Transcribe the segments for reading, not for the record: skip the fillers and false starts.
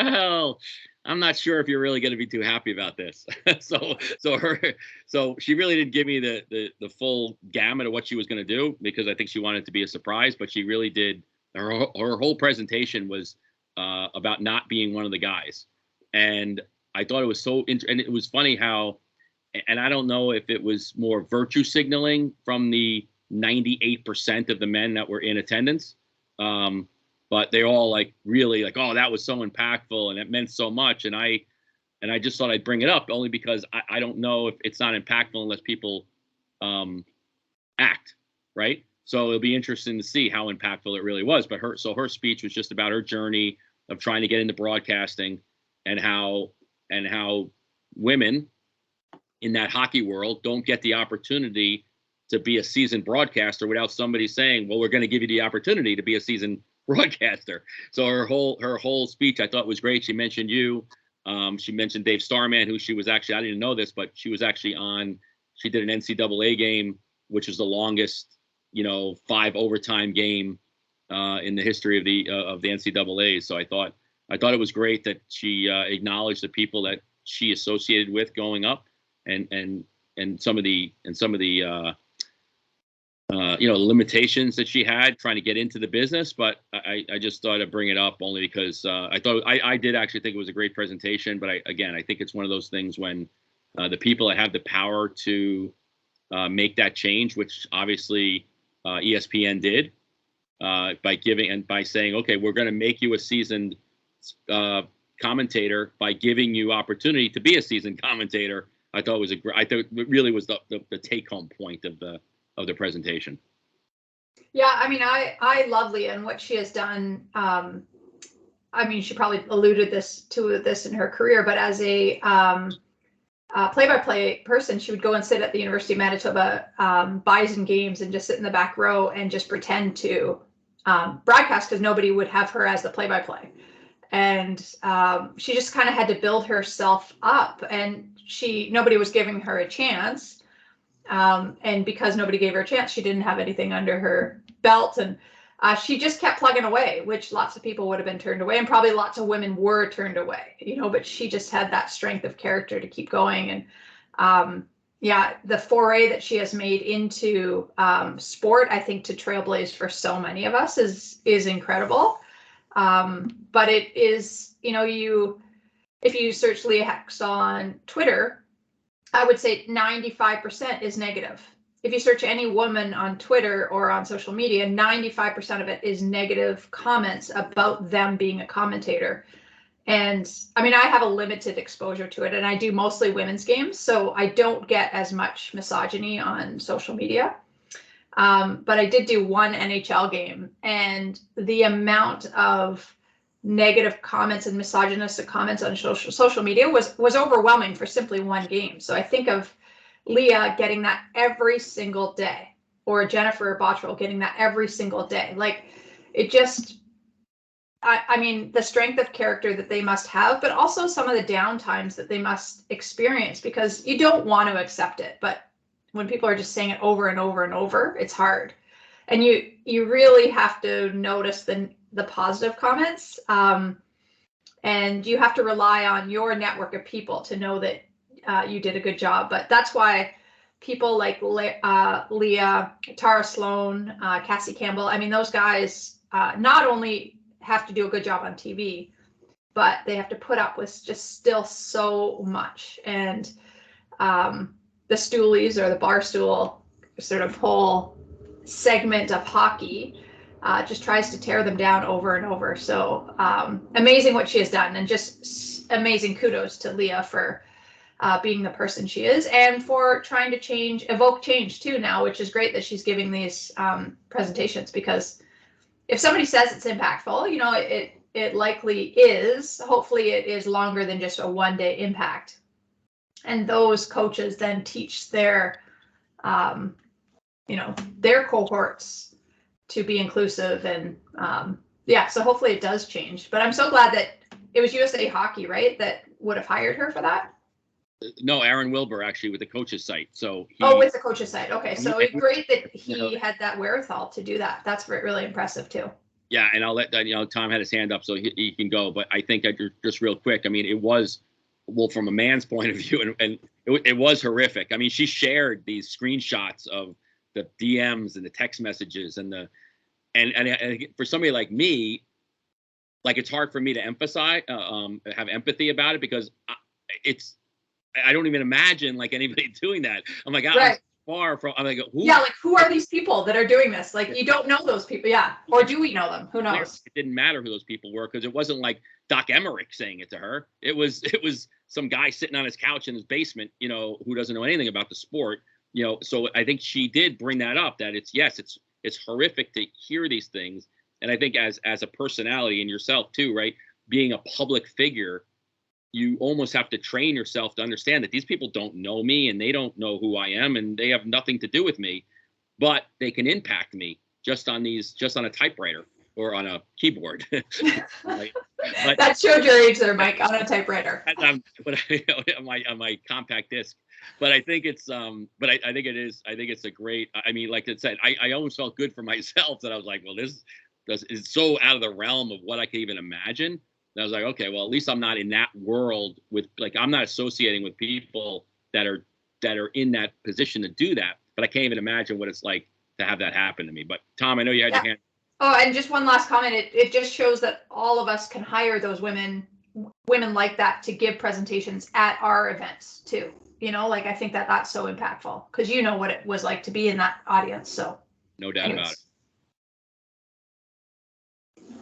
Well, I'm not sure if you're really going to be too happy about this. So she really didn't give me the full gamut of what she was going to do because I think she wanted it to be a surprise, but she really did. Her whole presentation was about not being one of the guys, and I thought it was and it was funny how, and I don't know if it was more virtue signaling from the 98% of the men that were in attendance. But they all like really like, oh, that was so impactful and it meant so much. And I just thought I'd bring it up only because I don't know if it's not impactful unless people act, right? So it'll be interesting to see how impactful it really was. But her speech was just about her journey of trying to get into broadcasting and how women in that hockey world don't get the opportunity to be a seasoned broadcaster without somebody saying, well, we're going to give you the opportunity to be a seasoned broadcaster. So her whole speech I thought was great. She mentioned you. She mentioned Dave Starman, who she was actually, I didn't know this, but she was actually she did an NCAA game, which is the longest, 5 overtime game in the history of the NCAA. So I thought it was great that she acknowledged the people that she associated with going up and some of the limitations that she had trying to get into the business, but I just thought I'd bring it up only because I did actually think it was a great presentation. But I think it's one of those things when the people that have the power to make that change, which obviously ESPN did by saying, okay, we're going to make you a seasoned commentator by giving you opportunity to be a seasoned commentator. I thought it really was the take home point of the presentation. Yeah, I mean, I love Leah and what she has done. I mean, she probably alluded to this in her career, but as a play-by-play person, she would go and sit at the University of Manitoba Bison games and just sit in the back row and just pretend to broadcast because nobody would have her as the play-by-play. And she just kind of had to build herself up, and nobody was giving her a chance. And because nobody gave her a chance, she didn't have anything under her belt. And she just kept plugging away, which lots of people would have been turned away. And probably lots of women were turned away, but she just had that strength of character to keep going. And the foray that she has made into sport, I think to trailblaze for so many of us is incredible. But it is, if you search Leah Hextall on Twitter, I would say 95% is negative. If you search any woman on Twitter or on social media, 95% of it is negative comments about them being a commentator. And I mean, I have a limited exposure to it, and I do mostly women's games, so I don't get as much misogyny on social media. But I did do one NHL game, and the amount of negative comments and misogynistic comments on social media was overwhelming for simply one game. So I think of Leah getting that every single day, or Jennifer Botterill getting that every single day. Like, it just, I mean, the strength of character that they must have, but also some of the downtimes that they must experience, because you don't want to accept it, but when people are just saying it over and over and over, it's hard. And you really have to notice the positive comments, and you have to rely on your network of people to know that you did a good job. But that's why people like Leah, Tara Sloan, Cassie Campbell, I mean, those guys not only have to do a good job on TV, but they have to put up with just still so much. And the Stoolies, or the Barstool sort of whole segment of hockey, just tries to tear them down over and over. So amazing what she has done, and just amazing kudos to Leah for being the person she is, and for trying to evoke change too now, which is great that she's giving these presentations, because if somebody says it's impactful, it likely is. Hopefully it is longer than just a one-day impact. And those coaches then teach their cohorts to be inclusive, and so hopefully it does change. But I'm so glad that it was USA Hockey, right, that would have hired her for that. No, Aaron Wilbur, actually, with the coaches site. So with the coaches site. Okay, so great that he had that wherewithal to do that. That's really impressive too. Yeah, and I'll let Tom had his hand up, so he can go. But I think just real quick, I mean, it was, well, from a man's point of view, and it was horrific. I mean, she shared these screenshots of the DMs and the text messages and for somebody like me, like, it's hard for me to have empathy about it, because I don't even imagine like anybody doing that. I'm like, I'm far from. I'm like, who? Yeah, like, who are these people that are doing this? Like, you don't know those people, yeah, or do we know them? Who knows? It didn't matter who those people were, because it wasn't like Doc Emmerich saying it to her. It was some guy sitting on his couch in his basement, who doesn't know anything about the sport, So I think she did bring that up. That it's horrific to hear these things, and I think as a personality, and yourself too, right? Being a public figure, you almost have to train yourself to understand that these people don't know me, and they don't know who I am, and they have nothing to do with me, but they can impact me just on a typewriter or on a keyboard. That showed your age there, Mike, on a typewriter. On my compact disc. But I think it's I think it's a great, I mean, like I said, I almost felt good for myself that I was like, well, this is so out of the realm of what I could even imagine. And I was like, okay, well, at least I'm not in that world with, like, I'm not associating with people that are in that position to do that. But I can't even imagine what it's like to have that happen to me. But Tom, I know you had your hand. Oh, and just one last comment. It just shows that all of us can hire those women like that to give presentations at our events too. Like, I think that's so impactful, because you know what it was like to be in that audience. So no doubt about it.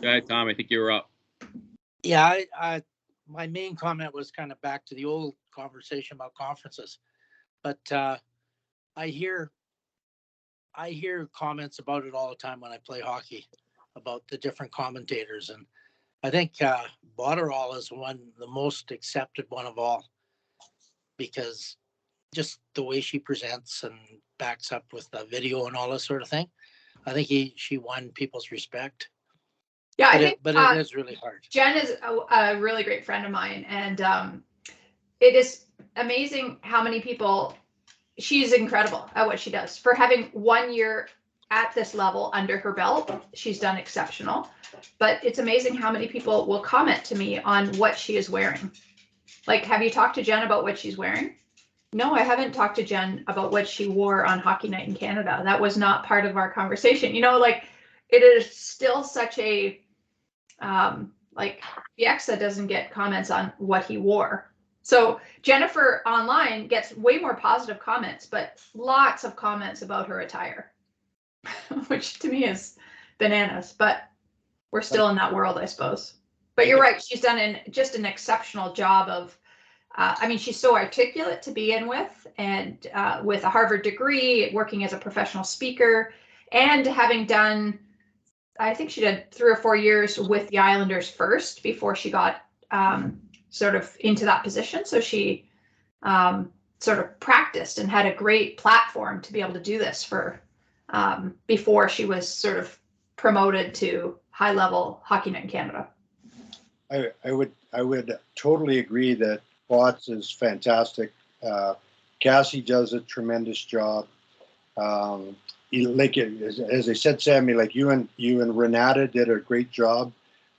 Go ahead, Tom. I think you were up. Yeah, my main comment was kind of back to the old conversation about conferences, but I hear comments about it all the time when I play hockey, about the different commentators, and I think Botterill is the most accepted one of all, because just the way she presents and backs up with the video and all this sort of thing. I think she won people's respect. Yeah, I think it is really hard. Jen is a really great friend of mine, and it is amazing how many people. She's incredible at what she does. For having 1 year at this level under her belt, she's done exceptional. But it's amazing how many people will comment to me on what she is wearing. Like, have you talked to Jen about what she's wearing? No, I haven't talked to Jen about what she wore on Hockey Night in Canada. That was not part of our conversation. Like, it is still such a, like, Bieksa doesn't get comments on what he wore. So Jennifer online gets way more positive comments, but lots of comments about her attire, which to me is bananas, but we're still in that world, I suppose. But you're right. She's done just an exceptional job of, I mean, she's so articulate to begin with, and with a Harvard degree, working as a professional speaker, and having done, I think she did 3 or 4 years with the Islanders first before she got sort of into that position. So she sort of practiced and had a great platform to be able to do this for before she was sort of promoted to high level Hockey Night in Canada. I would totally agree that Bots is fantastic. Cassie does a tremendous job. Like, as I said, Sammy, like you and Renata did a great job.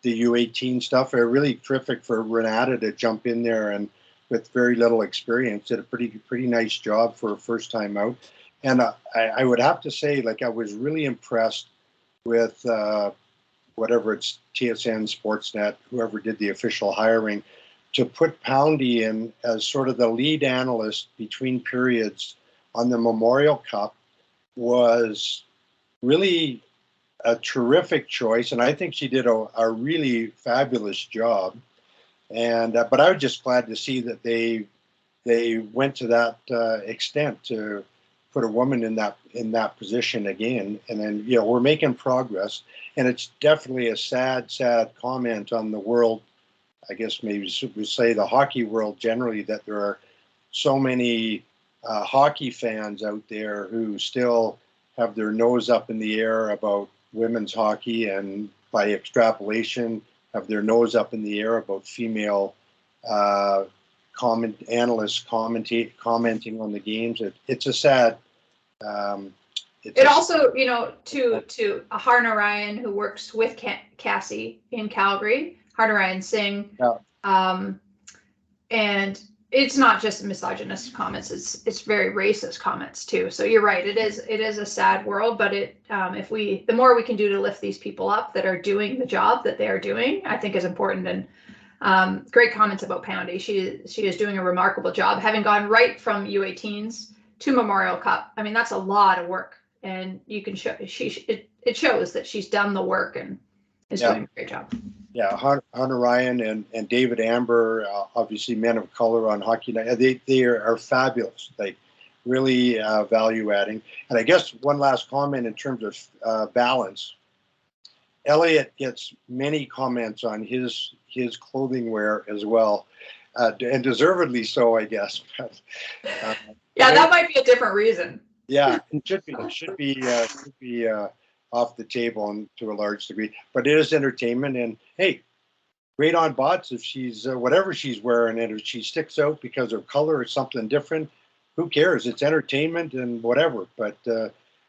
The U18 stuff are really terrific for Renata to jump in there, and with very little experience, did a pretty nice job for a first time out. And I would have to say, like, I was really impressed with whatever it's TSN, Sportsnet, whoever did the official hiring, to put Poundy in as sort of the lead analyst between periods on the Memorial Cup was really a terrific choice, and I think she did a really fabulous job. And but I was just glad to see that they went to that extent to put a woman in that position again. And then, we're making progress, and it's definitely a sad comment on the world. I guess maybe we say the hockey world generally, that there are so many hockey fans out there who still have their nose up in the air about women's hockey, and by extrapolation have their nose up in the air about female analysts commenting on the games. It's a sad It also, you know, to Harna Ryan, who works with Cassie in Calgary, Harna Ryan Singh, and it's not just misogynist comments; it's very racist comments too. So you're right; it is a sad world, but the more we can do to lift these people up that are doing the job that they are doing, I think is important. And great comments about Poundy. She is doing a remarkable job, having gone right from U18s to Memorial Cup. I mean, that's a lot of work, and you can show it shows that she's done the work and is doing a great job. Yeah, Hunter Ryan and David Amber, obviously men of color on Hockey Night. They are fabulous, like really value adding. And I guess one last comment in terms of balance. Elliot gets many comments on his clothing wear as well, and deservedly so, I guess. But, yeah, that might be a different reason. Yeah, it should be off the table and to a large degree. But it is entertainment, and hey, great on Bots if she's whatever she's wearing, and if she sticks out because of color or something different, who cares? It's entertainment and whatever. But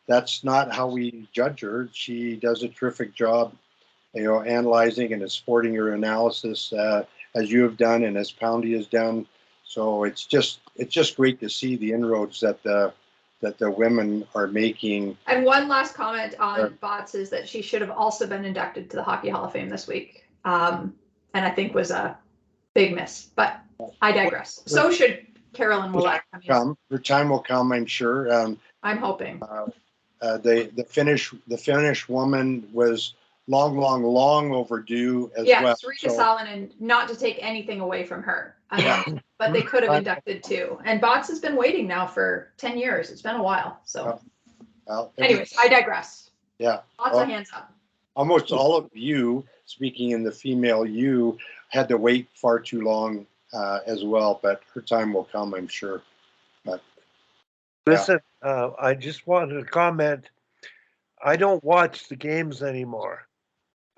that's not how we judge her. She does a terrific job, you know, analyzing and supporting her analysis as you have done and as Poundy has done. So it's just great to see the inroads that the women are making. And one last comment on Bots is that she should have also been inducted to the Hockey Hall of Fame this week, and I think was a big miss. But I digress. So should Carolyn Willett. Her time will come, I'm sure. I'm hoping. The Finnish woman was long overdue as well. Yes, Rika Salonen, not to take anything away from her. But they could have inducted too. And Bots has been waiting now for 10 years. It's been a while. So anyways, I digress. Yeah. Lots of hands up. Almost all of you, speaking in the female you, had to wait far too long as well, but her time will come, I'm sure. But listen, I just wanted to comment. I don't watch the games anymore.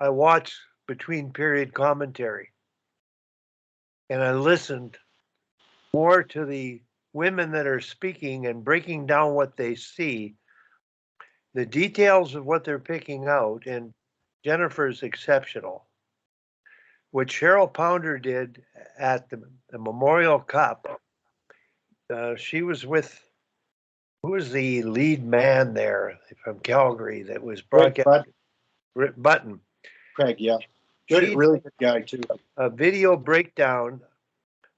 I watch between period commentary. And I listened more to the women that are speaking and breaking down what they see, the details of what they're picking out, and Jennifer's exceptional. What Cheryl Pounder did at the Memorial Cup, she was with, who was the lead man there from Calgary that was broadcast? Button. Craig, yeah. Good, really good guy too. A video breakdown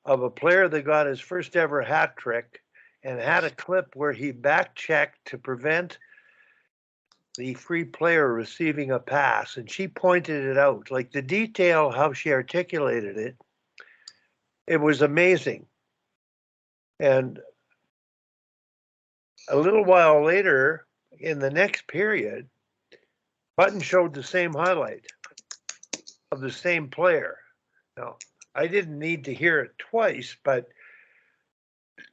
of a player that got his first ever hat trick and had a clip where he back checked to prevent the free player receiving a pass. And she pointed it out, like the detail, how she articulated it. It was amazing. And a little while later, in the next period, Button showed the same highlight of the same player. Now, I didn't need to hear it twice, but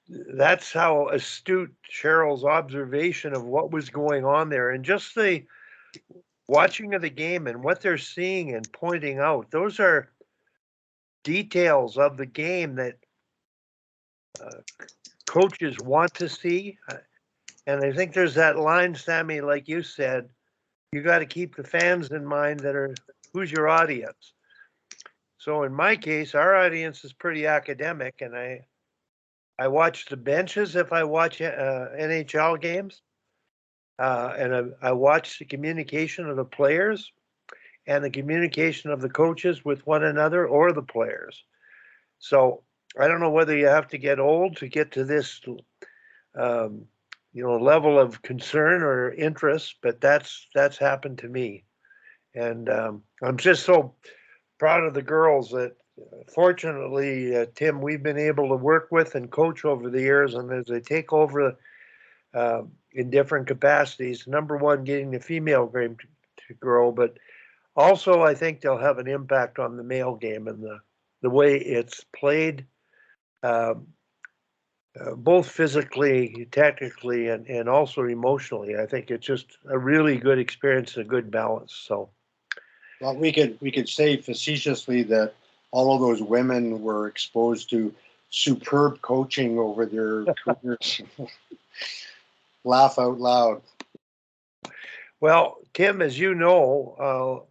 that's how astute Cheryl's observation of what was going on there, and just the watching of the game and what they're seeing and pointing out. Those are details of the game that coaches want to see. And I think there's that line, Sammy, like you said, you got to keep the fans in mind that are, who's your audience? So in my case, our audience is pretty academic, and I watch the benches if I watch NHL games, and I watch the communication of the players and the communication of the coaches with one another or the players. So I don't know whether you have to get old to get to this, level of concern or interest, but that's happened to me, and I'm just so proud of the girls that fortunately, Tim, we've been able to work with and coach over the years, and as they take over in different capacities, number one, getting the female game to grow, but also I think they'll have an impact on the male game and the way it's played, both physically, technically, and also emotionally. I think it's just a really good experience and a good balance. So, well, we could say facetiously that all of those women were exposed to superb coaching over their careers. Laugh out loud. Well, Kim, as you know,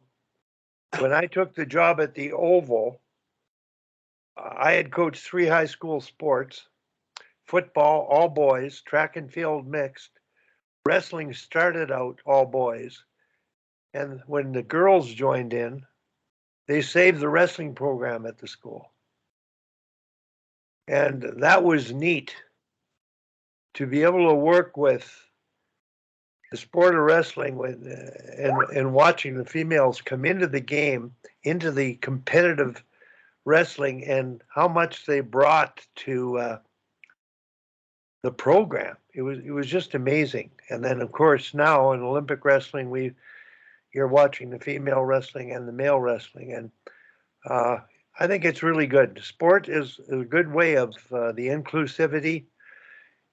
when I took the job at the Oval, I had coached 3 high school sports: football, all boys; track and field mixed; wrestling started out all boys. And when the girls joined in, they saved the wrestling program at the school. And that was neat to be able to work with the sport of wrestling and watching the females come into the game, into the competitive wrestling, and how much they brought to the program. It was just amazing. And then, of course, now in Olympic wrestling, you're watching the female wrestling and the male wrestling, and I think it's really good. Sport is a good way of the inclusivity.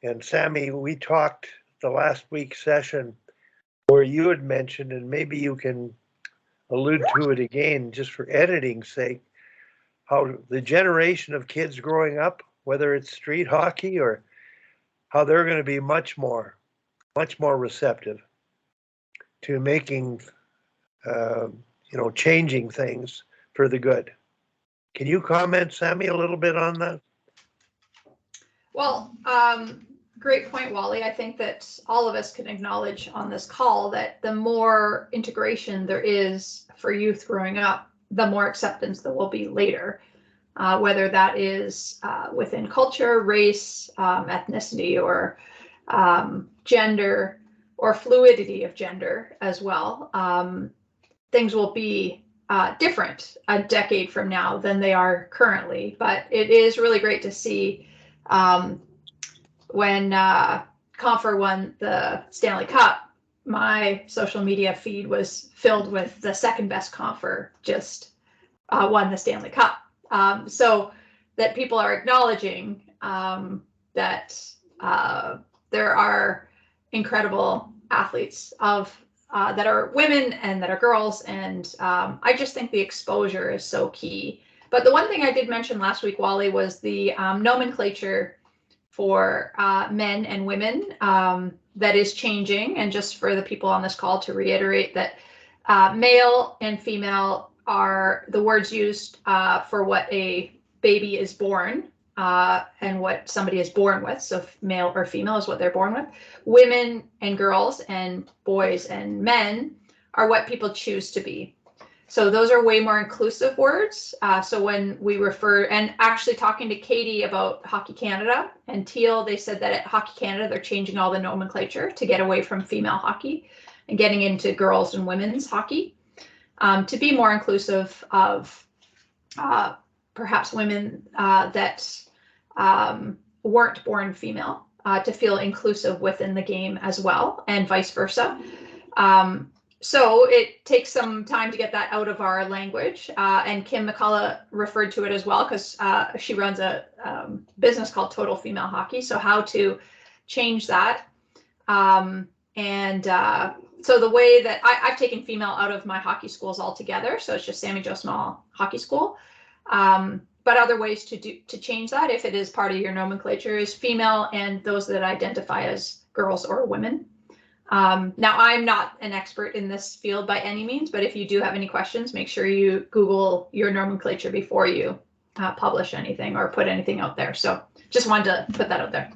And Sammy, we talked the last week's session where you had mentioned, and maybe you can allude to it again just for editing's sake, how the generation of kids growing up, whether it's street hockey or how they're going to be much more receptive to making, changing things for the good. Can you comment, Sammy, a little bit on that? Well, great point, Wally. I think that all of us can acknowledge on this call that the more integration there is for youth growing up, the more acceptance there will be later, whether that is within culture, race, ethnicity, or gender, or fluidity of gender as well. Things will be different a decade from now than they are currently, but it is really great to see when Compher won the Stanley Cup, my social media feed was filled with the second best Compher just won the Stanley Cup. So that people are acknowledging that there are incredible athletes that are women and that are girls, and I just think the exposure is so key. But the one thing I did mention last week, Wally, was the nomenclature for men and women that is changing. And just for the people on this call to reiterate that male and female are the words used for what a baby is born and what somebody is born with. So male or female is what they're born with. Women and girls and boys and men are what people choose to be. So those are way more inclusive words. So when we refer, and actually talking to Katie about Hockey Canada and Teal, they said that at Hockey Canada, they're changing all the nomenclature to get away from female hockey and getting into girls and women's hockey to be more inclusive of perhaps women that weren't born female, to feel inclusive within the game as well, and vice versa. So it takes some time to get that out of our language. And Kim McCullough referred to it as well, because she runs a business called Total Female Hockey. So how to change that. So the way that I've taken female out of my hockey schools altogether. So it's just Sammy Joe Small Hockey School. But other ways to change that, if it is part of your nomenclature, is female and those that identify as girls or women. Now, I'm not an expert in this field by any means, but if you do have any questions, make sure you Google your nomenclature before you publish anything or put anything out there. So just wanted to put that out there.